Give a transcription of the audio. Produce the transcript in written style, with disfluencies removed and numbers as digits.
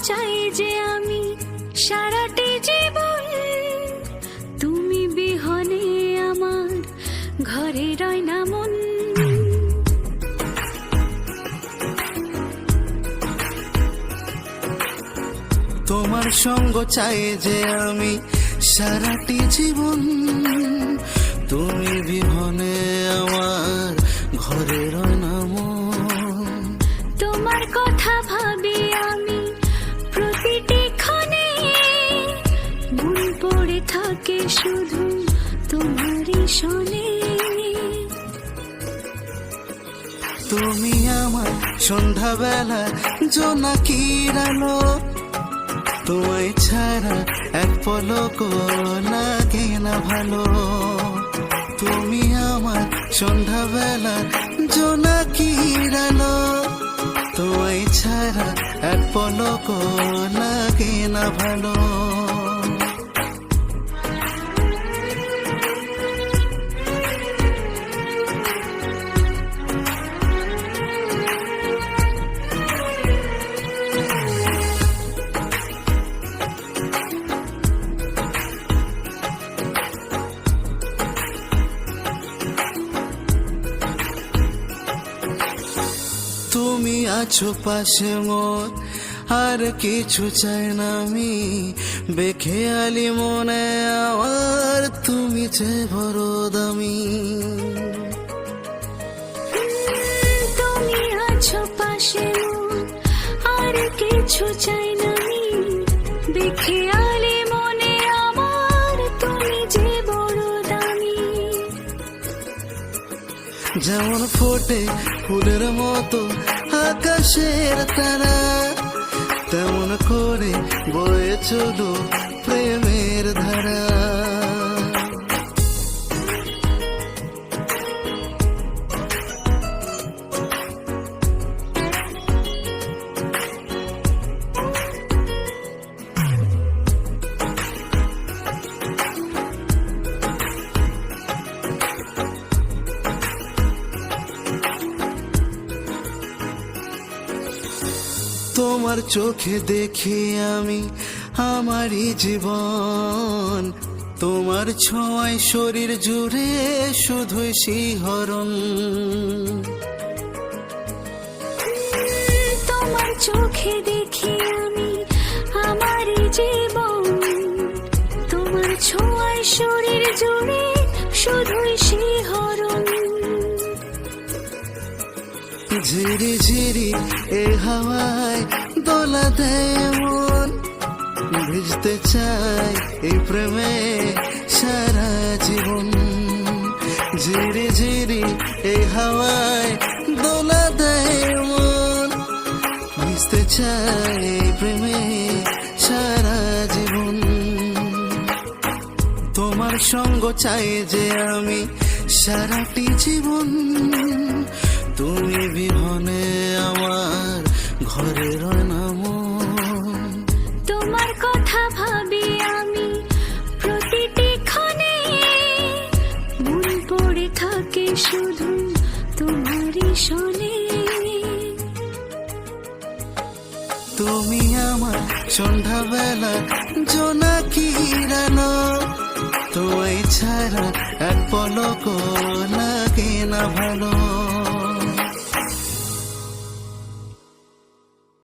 চাই যে আমি সারাটি জীবন, তুমি বিহনে আমার ঘরে রয় না মন। তোমার সঙ্গ চাই যে আমি সারাটি জীবন, তুমি বিহনে আমার ঘরে রয় না মন। তোমার কথা ভাবি আমি প্রতিটি ক্ষণে, মন পড়ে থাকে শুধু তোমারই শোনে। তুমি আমার সন্ধ্যাবেলা জোনাকির আলো, তোমায় ছাড়া এক পলক লাগে না ভালো। তুমি আমার সন্ধ্যাবেলা জোনাকির আলো, তোমায় ছাড়া এক পলক লাগে না ভালো। তুমি আছো পাশে মোর, আর কিছু চাই না আমি। বেখেয়ালি মনে আমার তুমি যে বড় দামি। তুমি আছো পাশে মোর, আর কিছু চাই না আমি। বেখেয়ালি মনে আমার তুমি যে বড় দামি। যেমন ফোটে ফুলের মতো আকাশের তারা, তেমন করে বয়ে চলো প্রেমের ধারা। তোমার চোখে দেখি আমি আমারই জীবন, তোমার ছোঁয়ায় শরীর জুড়ে শুধুই শিহরণ। তোমার চোখে দেখি আমি আমারই জীবন, তোমার ছোঁয়ায় শরীর জুড়ে শুধুই শিহরণ। ঝিরি ঝিরি এ হাওয়ায় দোলা দেয় মন, ভিজতে চাই এই প্রেমে সারা জীবন। ঝিরি ঝিরি এ হাওয়ায় দোলা দেয় মন, ভিজতে চাই এই প্রেমে সারা জীবন। তোমার সঙ্গ চাই যে আমি সারাটি জীবন, তুমি বিহনে আমার ঘরে রয় না মন। তোমার কথা ভাবি আমি প্রতিটি ক্ষণে, মন পড়ে থাকে শুধু তোমারই শোনে। তুমি আমার সন্ধ্যাবেলা জোনাকির আলো, তোমায় ছাড়া এক পলক লাগে না ভালো।